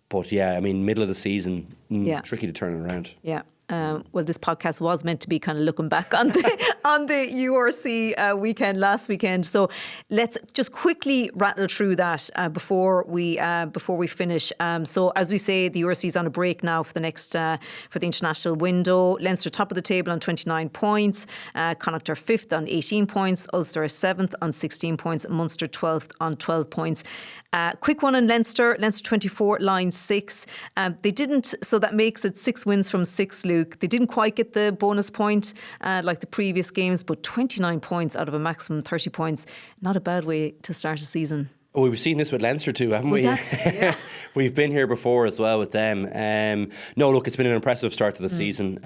But yeah, I mean, middle of the season, tricky to turn it around. Yeah. Well, this podcast was meant to be kind of looking back on the URC weekend last weekend. So let's just quickly rattle through that before we finish. So as we say, the URC is on a break now for the next for the international window. Leinster top of the table on 29 points. Connacht are 5th on 18 points. Ulster are 7th on 16 points. Munster 12th on 12 points. Quick one on Leinster 24, line 6. They didn't, so that makes it 6 wins from 6, Luke. They didn't quite get the bonus point like the previous games, but 29 points out of a maximum 30 points. Not a bad way to start a season. Oh, we've seen this with Leinster too, haven't we? We've been here before as well with them. No, look, it's been an impressive start to the season.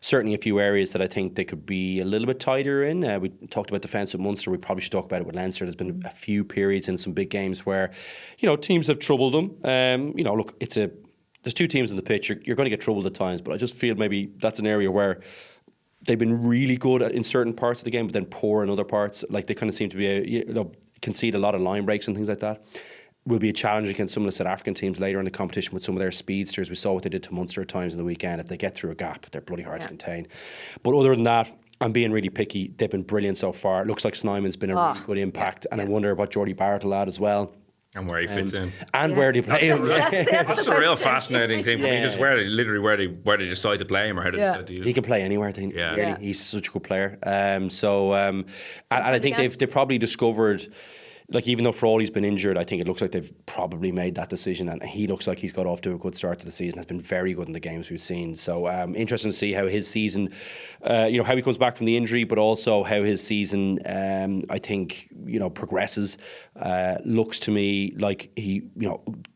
Certainly a few areas that I think they could be a little bit tighter in. We talked about defence with Munster. We probably should talk about it with Leinster. There's been a few periods in some big games where, teams have troubled them. Look, there's 2 teams on the pitch. You're going to get troubled at times, but I just feel maybe that's an area where they've been really good in certain parts of the game, but then poor in other parts. Like they kind of seem to be concede a lot of line breaks and things like that. Will be a challenge against some of the South African teams later in the competition with some of their speedsters. We saw what they did to Munster at times in the weekend. If they get through a gap, they're bloody hard to contain. But other than that, I'm being really picky. They've been brilliant so far. It looks like Snyman's been a really good impact, and I wonder what Geordie Barrett will add as well. And where he fits in. And where they play him. That's a real fascinating thing for me. Just where they decide to play him, or how they decide to use him. He can play anywhere, I think. Really, he's such a good player. And I think they've probably discovered, like, even though Frawley's been injured, I think it looks like they've probably made that decision, and he looks like he's got off to a good start to the season. Has been very good in the games we've seen. So interesting to see how his season, how he comes back from the injury, but also how his season, I think, progresses. Looks to me like he,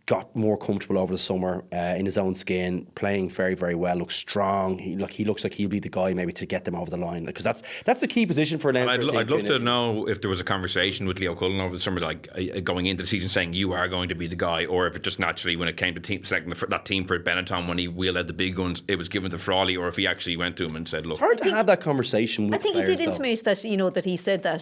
got more comfortable over the summer in his own skin, playing very, very well. Looks strong. He looks like he'll be the guy maybe to get them over the line, because that's the key position for Leinster. I'd love to know if there was a conversation with Leo Cullen over the summer, like going into the season, saying you are going to be the guy, or if it just naturally, when it came to selecting that team for Benetton, when he wheeled out the big guns, it was given to Frawley, or if he actually went to him and said, "Look." It's hard to have that conversation with I think players, he did intimate that that he said that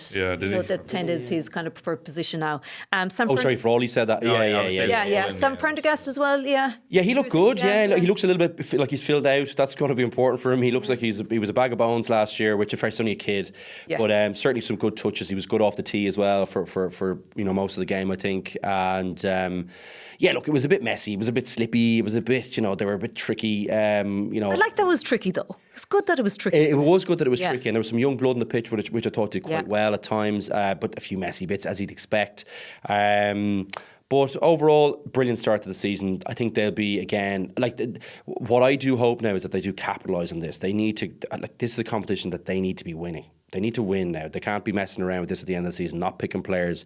that 10 is his kind of preferred position now. Frawley said that. Yeah. Sam Pendergast as well. Yeah, he looked good. He looks a little bit like he's filled out. That's going to be important for him. He looks like he was a bag of bones last year, which is only a kid, but certainly some good touches. He was good off the tee as well for most of the game, I think. And look, it was a bit messy. It was a bit slippy. It was a bit, they were a bit tricky. I like that it was tricky though. It's good that it was tricky. It was good that it was tricky, and there was some young blood on the pitch, which I thought did quite well at times, but a few messy bits, as you'd expect. But overall, brilliant start to the season. I think they'll be, again, what I do hope now is that they do capitalise on this. They need to, this is a competition that they need to be winning. They need to win now. They can't be messing around with this at the end of the season, not picking players.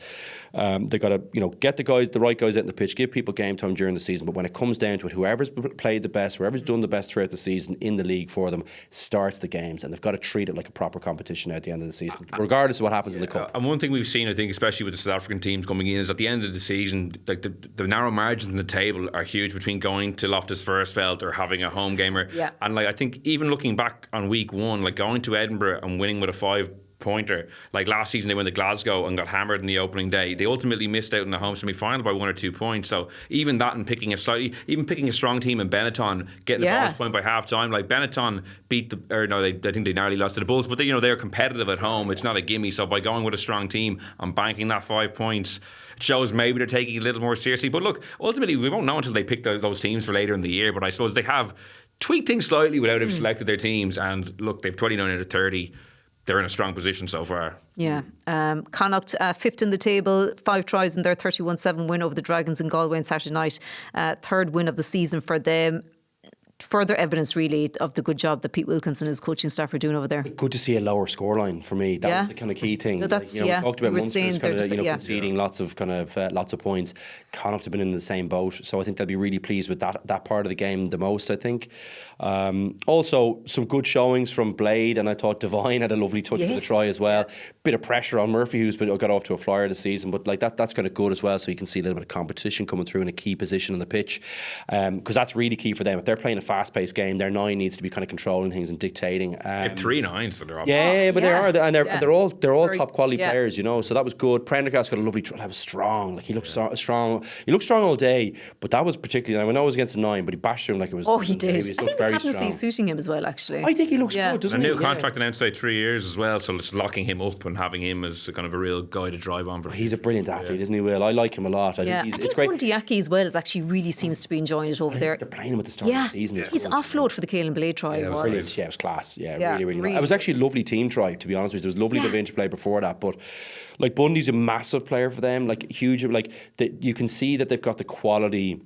They got to, get the right guys out in the pitch, give people game time during the season. But when it comes down to it, whoever's played the best, whoever's done the best throughout the season in the league for them, starts the games, and they've got to treat it like a proper competition at the end of the season, regardless of what happens in the cup. And one thing we've seen, I think, especially with the South African teams coming in, is at the end of the season, like the narrow margins in the table are huge between going to Loftus Versfeld or having a home gamer. Yeah. And I think even looking back on week 1, going to Edinburgh and winning with a 5-pointer. Like last season, they went to Glasgow and got hammered in the opening day. They ultimately missed out in the home semi-final by 1 or 2 points. So even that, and picking a strong team in Benetton, getting the bonus point by half time. Like Benetton beat I think they narrowly lost to the Bulls, but they're competitive at home. It's not a gimme. So by going with a strong team and banking that 5 points, it shows maybe they're taking it a little more seriously. But look, ultimately we won't know until they pick those teams for later in the year. But I suppose they have tweaked things slightly without having selected their teams. And look, they've 29 out of 30. they're in a strong position so far. Yeah. Connacht, fifth in the table, 5 tries in their 31-7 win over the Dragons in Galway on Saturday night. Third win of the season for them. Further evidence, really, of the good job that Pete Wilkinson and his coaching staff are doing over there. Good to see a lower scoreline for me. That was the kind of key thing. No, that's, we talked about we were Munster's saying kind of conceding lots of points. Connacht have been in the same boat, so I think they'll be really pleased with that part of the game the most. I think. Also, some good showings from Blade, and I thought Devine had a lovely touch for the try as well. Bit of pressure on Murphy, who's got off to a flyer this season, but like that's kind of good as well. So you can see a little bit of competition coming through in a key position on the pitch, because that's really key for them. If they're playing a fast-paced game, their 9 needs to be kind of controlling things and dictating. They have 3 9s that they're up. Yeah, but they are, and they're all Very, top quality players, you know. So that was good. Prendergast got a lovely. That was strong. Like he looked strong. He looked strong all day, but that was particularly. I know it was against a 9, but he bashed him like it was. Oh, he did. I He think the captaincy is suiting him as well, actually. I think he looks good, doesn't A he? new contract announced today, 3 years as well, so it's locking him up and having him as kind of a real guy to drive on for. He's a brilliant athlete, isn't he, Will? I like him a lot. I think it's great. Bundee Aki as well is actually really seems to be enjoying it over there. They're playing him at the start of the season. His offload for the Caelan Blade try was brilliant. Yeah, it was class. Yeah, Yeah, really really it was actually a lovely team try, to be honest with you. There was lovely bit of interplay before that, but like Bundee's a massive player for them, like huge. Like you can see that they've got the quality.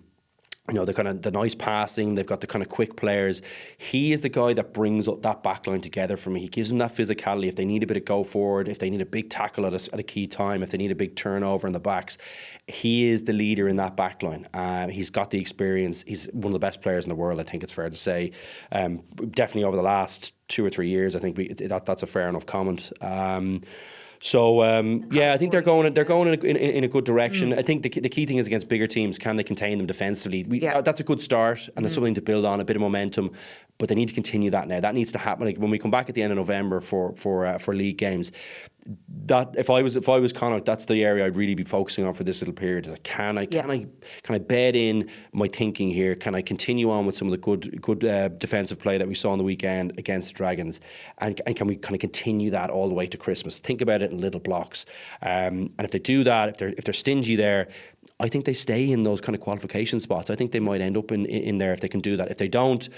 You know, the nice passing, they've got the kind of quick players. He is the guy that brings up that backline together for me. He gives them that physicality. If they need a bit of go forward, if they need a big tackle at a key time, if they need a big turnover in the backs, he is the leader in that backline. He's got the experience. He's one of the best players in the world, I think it's fair to say. Definitely over the last 2 or 3 years, I think that's a fair enough comment. So I think they're going in a good direction. I think the key thing is against bigger teams, can they contain them defensively? That's a good start, and it's something to build on, a bit of momentum. But they need to continue that now. That needs to happen. Like when we come back at the end of November for league games, that if I was Connacht, that's the area I'd really be focusing on for this little period. Is like, can I bed in my thinking here? Can I continue on with some of the good defensive play that we saw on the weekend against the Dragons, and can we kind of continue that all the way to Christmas? Think about it in little blocks, and if they do that, if they're stingy there, I think they stay in those kind of qualification spots. I think they might end up in there if they can do that. If they don't,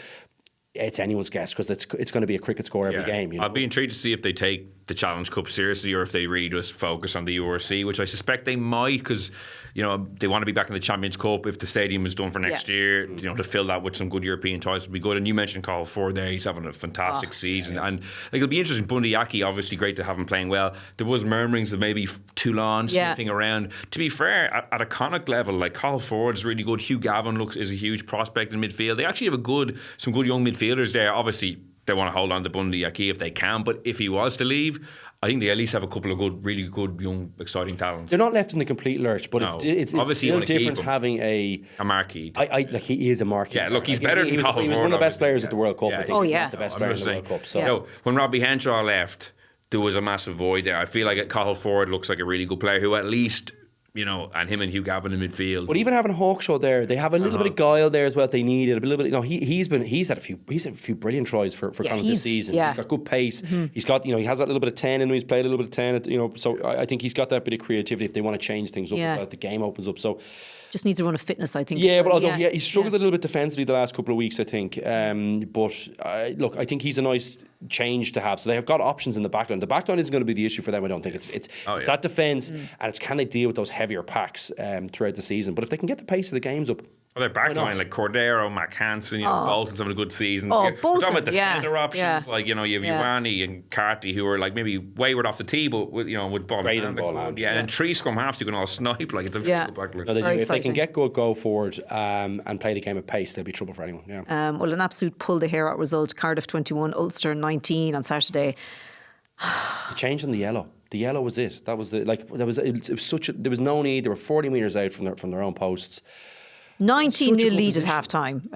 it's anyone's guess, because it's going to be a cricket score every game. You know? I'll be intrigued to see if they take the Challenge Cup seriously or if they really just focus on the URC, which I suspect they might, because they want to be back in the Champions Cup if the stadium is done for next year. To fill that with some good European ties would be good. And you mentioned Cathal Ford there; he's having a fantastic season, and it'll be interesting. Bundee Aki, obviously great to have him playing well. There was murmurings of maybe Toulon sniffing around. To be fair, at a Connacht level, like Cathal Ford is really good. Hugh Gavin is a huge prospect in midfield. They actually have some good young midfielders there. Obviously, they want to hold on to Bundee Aki if they can, but if he was to leave, I think they at least have a couple of really good, young, exciting talents. They're not left in the complete lurch, but it's still different having a marquee. He is a marquee. Yeah, look, he's better than Cathal Ford. He was one of the best players at the World Cup. Yeah, I think he's the best player in the World Cup. So when Robbie Henshaw left, there was a massive void there. I feel like Cathal Ford looks like a really good player who at least, and him and Hugh Gavin in midfield. But even having Hawkshaw there, they have a little bit of guile there as well. They needed a little bit. He's had a few brilliant tries for Connacht this season. He's got good pace. He's got he has that little bit of 10 in him. He's played a little bit of 10. So I think he's got that bit of creativity if they want to change things up. As the game opens up. So. Just needs a run of fitness, I think. Yeah, but although he struggled a little bit defensively the last couple of weeks, I think. Look, I think he's a nice change to have. So they have got options in the backline. The backline isn't going to be the issue for them, I don't think. It's that defence, and it's can they deal with those heavier packs throughout the season. But if they can get the pace of the games up. Well, their backline, like Cordero, Mac Hansen, Bolton's having a good season. Bolton, we're talking about the centre options, like you have Ioane and Carty, who are like maybe wayward off the tee, but with ball and ball hand. And 3 scrum halves you can all snipe. Like it's a good backline. If they can get good go forward and play the game at pace, there'll be trouble for anyone. Yeah. Well, an absolute pull the hair out result. Cardiff 21, Ulster 19 on Saturday. The change on the yellow. The yellow was it. That was there was no need. They were 40 metres out from their own posts. 19-0 lead at half time.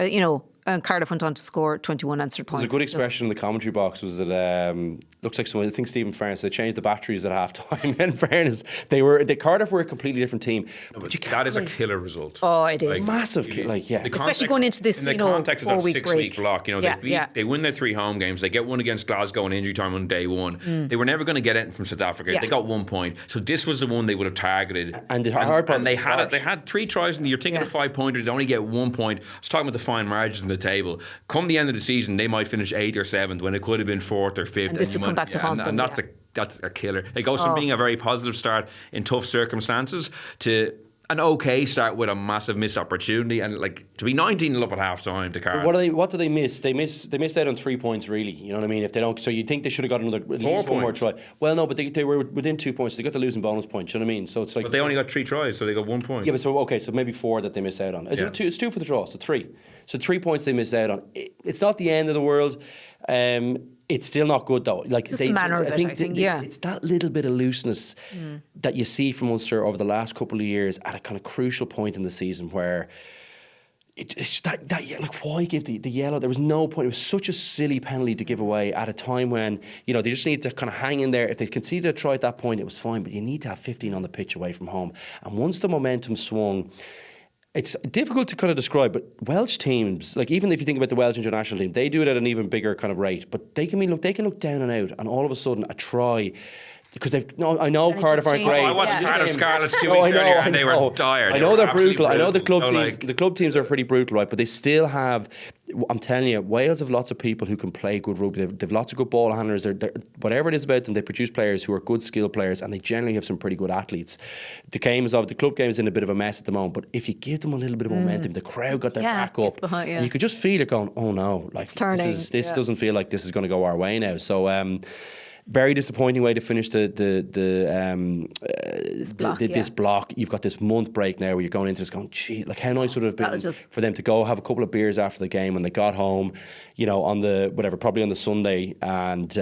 And Cardiff went on to score 21 answered points. There's a good expression in the commentary box. Was that looks like someone? I think Stephen Farris. They changed the batteries at half time. In fairness, Cardiff were a completely different team. But that is a killer result. Oh, it is massive. Especially going into this, in the context of that 6-week block. They win their 3 home games. They get one against Glasgow in injury time on day 1. They were never going to get it from South Africa. They got 1 point. So this was the one they would have targeted. And the hard part. And they had 3 tries, and you're thinking a 5-pointer. They'd only get 1 point. I was talking about the fine margins in the table. Come the end of the season, they might finish 8th or 7th when it could have been 4th or 5th. And this will come back to haunt them. And that's a killer. It goes from being a very positive start in tough circumstances to an okay start with a massive missed opportunity, and like to be 19 up at half time to Cardiff. What do they miss? They miss out on 3 points, really. You know what I mean? If they don't, so you think they should have got another at least one more try. Well, no, but they were within 2 points. They got the losing bonus point. You know what I mean? So it's like, but they only got 3 tries, so they got 1 point. Yeah, but so maybe 4 that they miss out on. It's 2 for the draw, so 3. So 3 points they miss out on. It's not the end of the world. It's still not good though. Like just the manner of it, I think. It's that little bit of looseness that you see from Ulster over the last couple of years at a kind of crucial point in the season where it's that like, why give the yellow? There was no point. It was such a silly penalty to give away at a time when, you know, they just need to kind of hang in there. If they conceded a try at that point, it was fine, but you need to have 15 on the pitch away from home. And once the momentum swung, it's difficult to kind of describe, but Welsh teams, like even if you think about the Welsh international team, they do it at an even bigger kind of rate. But they can look down and out, and all of a sudden a try. Because I know Cardiff aren't great. I watched Cardiff Scarlets 2 weeks earlier, and they were dire. I know they're brutal. I know the club teams are pretty brutal, right? But they still have. I'm telling you, Wales have lots of people who can play good rugby. They've lots of good ball handlers. Whatever it is about them, they produce players who are good skill players, and they generally have some pretty good athletes. The club game is in a bit of a mess at the moment, but if you give them a little bit of momentum, the crowd got their back up, behind, and you could just feel it going, oh no, like it's turning. This doesn't feel like this is going to go our way now. So. Very disappointing way to finish this block. You've got this month break now where you're going into this going, gee, like how nice would it have been for them to go have a couple of beers after the game when they got home, you know, on the probably on the Sunday and.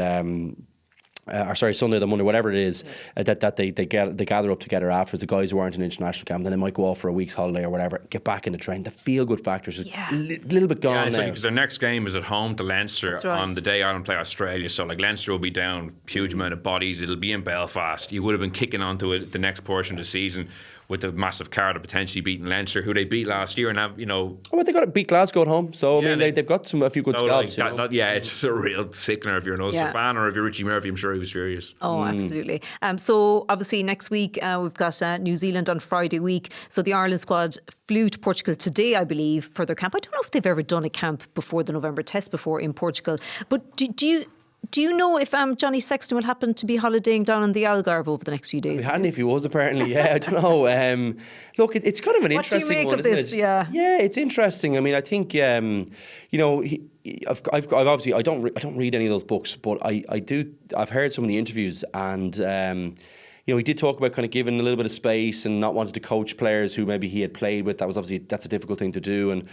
Sunday or the Monday, whatever it is, that they gather up together after the guys who aren't in international camp, then they might go off for a week's holiday or whatever, get back in the train. The feel-good factors is a little bit gone now. Because their next game is at home to Leinster on the day Ireland play Australia. So like Leinster will be down huge amount of bodies. It'll be in Belfast. You would have been kicking onto it the next portion of the season with the massive Cardiff potentially beating Leinster, who they beat last year and have, you know. Oh, well, they got to beat Glasgow at home, so I mean they've got a few good scalps. Like it's just a real sickener if you're an Ulster fan, or if you're Richie Murphy. I'm sure he was furious. Oh, absolutely. So obviously next week we've got New Zealand on Friday week. So the Ireland squad flew to Portugal today, I believe, for their camp. I don't know if they've ever done a camp before the November test before in Portugal, but do you know if Johnny Sexton will happen to be holidaying down in the Algarve over the next few days? Handy if he was, apparently. Yeah, I don't know. Look, it's kind of an interesting one, isn't it? What do you make of this? Yeah, it's interesting. I mean, I think you know, I've obviously I don't read any of those books, but I've heard some of the interviews, and you know, he did talk about kind of giving a little bit of space and not wanting to coach players who maybe he had played with. That's a difficult thing to do, and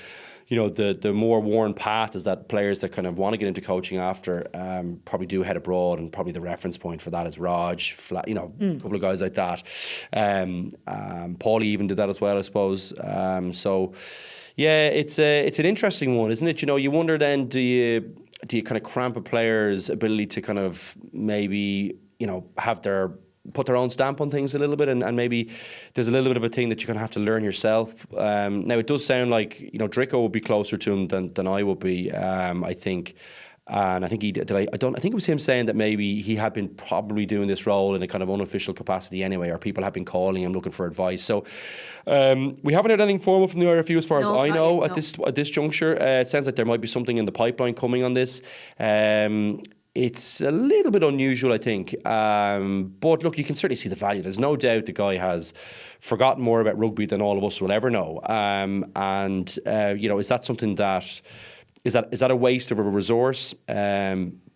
you know, the more worn path is that players that kind of want to get into coaching after probably do head abroad, and probably the reference point for that is Raj, you know, a couple of guys like that. Paulie even did that as well, I suppose. So, yeah, it's an interesting one, isn't it? You know, you wonder then, do you kind of cramp a player's ability to kind of maybe, you know, put their own stamp on things a little bit, and maybe there's a little bit of a thing that you're going to have to learn yourself. Now it does sound like, you know, Drico would be closer to him than I would be, I think. And I think I think it was him saying that maybe he had been probably doing this role in a kind of unofficial capacity anyway, or people have been calling him looking for advice. So we haven't heard anything formal from the RFU as far as I know at this juncture. It sounds like there might be something in the pipeline coming on this. It's a little bit unusual, I think. But look, you can certainly see the value. There's no doubt the guy has forgotten more about rugby than all of us will ever know. You know, is that something that is that a waste of a resource?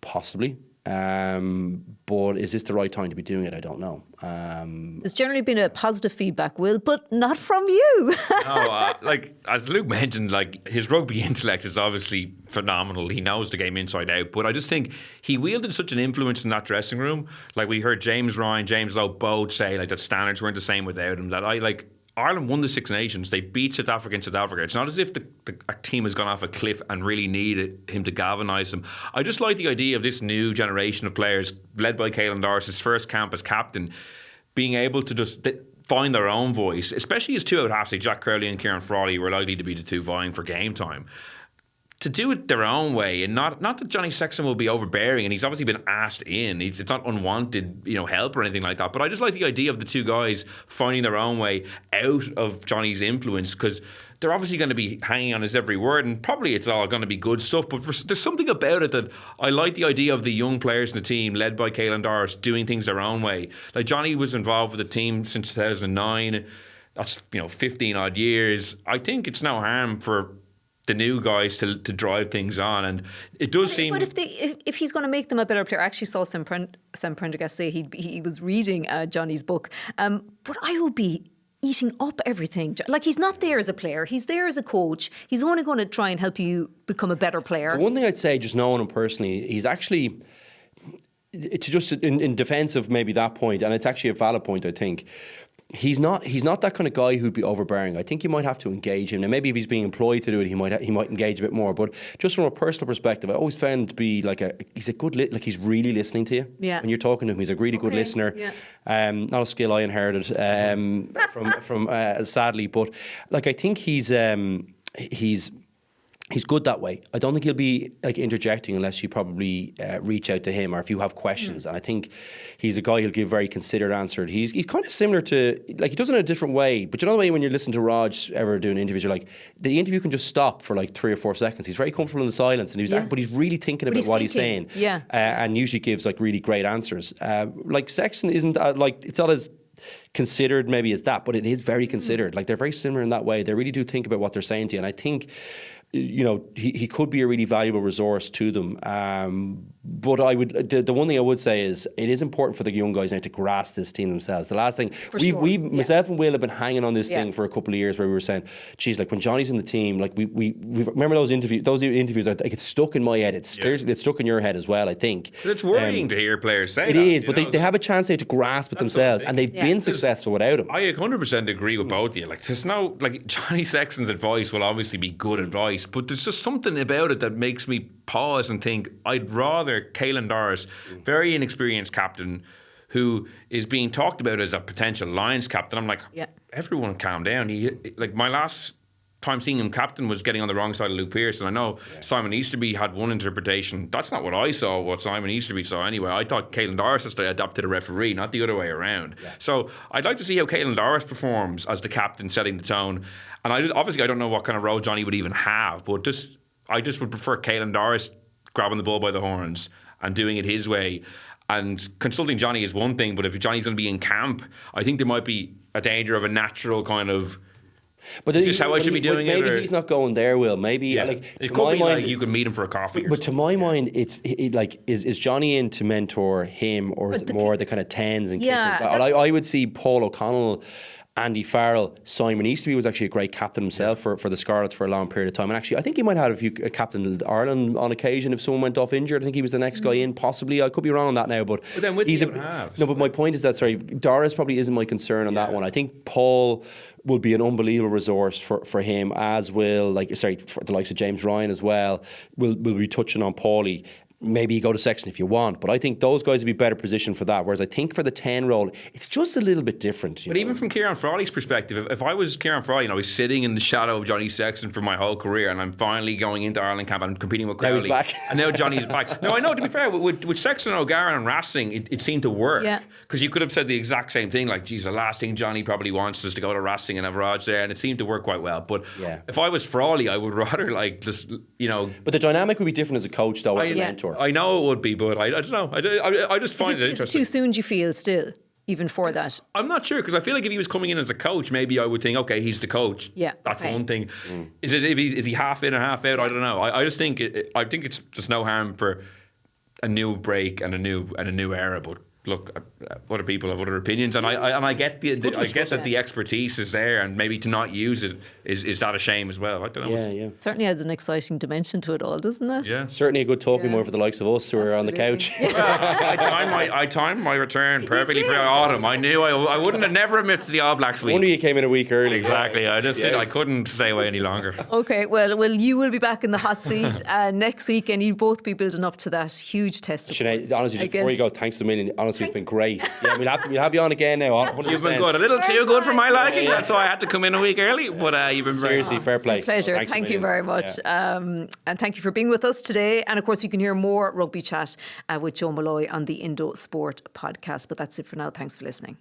Possibly. But is this the right time to be doing it? I don't know. There's generally been a positive feedback, Will, but not from you. No, like as Luke mentioned, like his rugby intellect is obviously phenomenal. He knows the game inside out. But I just think he wielded such an influence in that dressing room. Like we heard James Ryan, James Lowe both say like that standards weren't the same without him. That Ireland won the Six Nations. They beat South Africa in South Africa. It's not as if a team has gone off a cliff and really needed him to galvanise them. I just like the idea of this new generation of players, led by Caelan Doris, his first camp as captain, being able to just find their own voice, especially as two out halves, like Jack Crowley and Kieran Frawley, were likely to be the two vying for game time. to do it their own way, and not that Johnny Sexton will be overbearing, and he's obviously been asked in. It's not unwanted, help or anything like that. But I just like the idea of the two guys finding their own way out of Johnny's influence, because they're obviously going to be hanging on his every word, and probably it's all going to be good stuff. But there's something about it that I like the idea of the young players in the team, led by Caelan Doris, doing things their own way. Like Johnny was involved with the team since 2009. That's 15 odd years. I think it's no harm for the new guys to drive things on, and it does seem. But if he's going to make them a better player, I actually saw Sam Pendergast say he was reading Johnny's book, but I would be eating up everything. Like, he's not there as a player, he's there as a coach. He's only going to try and help you become a better player. The one thing I'd say, just knowing him personally, he's actually, it's just in defence of maybe that point, and it's actually a valid point, I think. He's not that kind of guy who'd be overbearing. I think you might have to engage him. Now, maybe if he's being employed to do it, he might engage a bit more. But just from a personal perspective, I always found him to be he's a good he's really listening to you. Yeah. When you're talking to him, he's a really good listener. Yeah. Not a skill I inherited from sadly, but I think he's good that way. I don't think he'll be interjecting unless you probably reach out to him or if you have questions. And I think he's a guy who'll give very considered answers. He's kind of similar to, he does it in a different way. But you know the way when you listen to Raj ever doing interviews, you're like, the interview can just stop for 3 or 4 seconds. He's very comfortable in the silence, and but he's really thinking about what he's saying. Yeah. And usually gives really great answers. Sexton isn't it's not as considered maybe as that, but it is very considered. They're very similar in that way. They really do think about what they're saying to you, and I think he could be a really valuable resource to them. But I would the one thing I would say is it is important for the young guys now to grasp this team themselves. The last thing myself and Will have been hanging on this thing for a couple of years, where we were saying, geez, when Johnny's in the team, we remember those interviews. It's stuck in my head. It's stuck in your head as well, I think. It's worrying to hear players say it is, but they have a chance now to grasp it themselves, and they've been successful without him. I 100% agree with both of you. There's no Johnny Sexton's advice will obviously be good advice, but there's just something about it that makes me pause and think I'd rather Caelan Doris, very inexperienced captain, who is being talked about as a potential Lions captain. I'm like, everyone calm down. My last time seeing him captain was getting on the wrong side of Luke Pearson. I know Simon Easterby had one interpretation. That's not what I saw, what Simon Easterby saw anyway. I thought Caelan Doris has to adapt to the referee, not the other way around. So I'd like to see how Caelan Doris performs as the captain, setting the tone. And I don't know what kind of role Johnny would even have, but I just would prefer Caelan Doris grabbing the bull by the horns and doing it his way. And consulting Johnny is one thing, but if Johnny's going to be in camp, I think there might be a danger of a natural kind of. But is this how I should be doing it? Maybe he's not going there, Will. Maybe it could be you could meet him for a coffee. But to my mind, is Johnny in to mentor him, or is it more the kind of tens and kickers? I would see Paul O'Connell, Andy Farrell, Simon Easterby was actually a great captain himself for the Scarlets for a long period of time. And actually, I think he might have a captain Ireland on occasion if someone went off injured. I think he was the next guy in, possibly. I could be wrong on that now, but then but my point is that Doris probably isn't my concern on that one. I think Paul will be an unbelievable resource for him, as will for the likes of James Ryan as well. We'll be touching on Paulie. Maybe you go to Sexton if you want, but I think those guys would be better positioned for that. Whereas I think for the 10 role, it's just a little bit different. But even from Kieran Frawley's perspective, if I was Kieran Frawley, I was sitting in the shadow of Johnny Sexton for my whole career, and I'm finally going into Ireland camp and competing with Crowley. Now he's back. And now Johnny's back. No, I know, to be fair, with Sexton and O'Gara and Racing, it seemed to work. Because you could have said the exact same thing, geez, the last thing Johnny probably wants is to go to Racing and have Raj there, and it seemed to work quite well. But if I was Frawley, I would rather But the dynamic would be different as a coach, though, as a mentor. I know it would be, but I don't know. I just find it interesting. It's too soon, do you feel, still, even for that? I'm not sure, because I feel like if he was coming in as a coach, maybe I would think, okay, he's the coach. Yeah, that's one thing. Is he half in or half out? I don't know. I just think it's just no harm for a new break and a new era. But look, other people have other opinions, and I get that the expertise is there, and maybe to not use it is that a shame as well. I don't know. Certainly has an exciting dimension to it all, doesn't it? Yeah, certainly a good talking point for the likes of us who are on the couch. I timed my return perfectly for autumn. I knew I wouldn't have never missed the All Blacks week. Only you came in a week early. Exactly. I just did. I couldn't stay away any longer. Okay, well, you will be back in the hot seat next week, and you'll both be building up to that huge test. Sinead, honestly, just before you go, thanks a million. Honestly, this week. It's been great. Yeah, we'll have you on again now. 100%. You've been good. A little too good for my liking. That's why I had to come in a week early. But you've been seriously fair play. Pleasure. Thank you very much. Yeah. And thank you for being with us today. And of course, you can hear more rugby chat with Joe Malloy on the Indo Sport podcast. But that's it for now. Thanks for listening.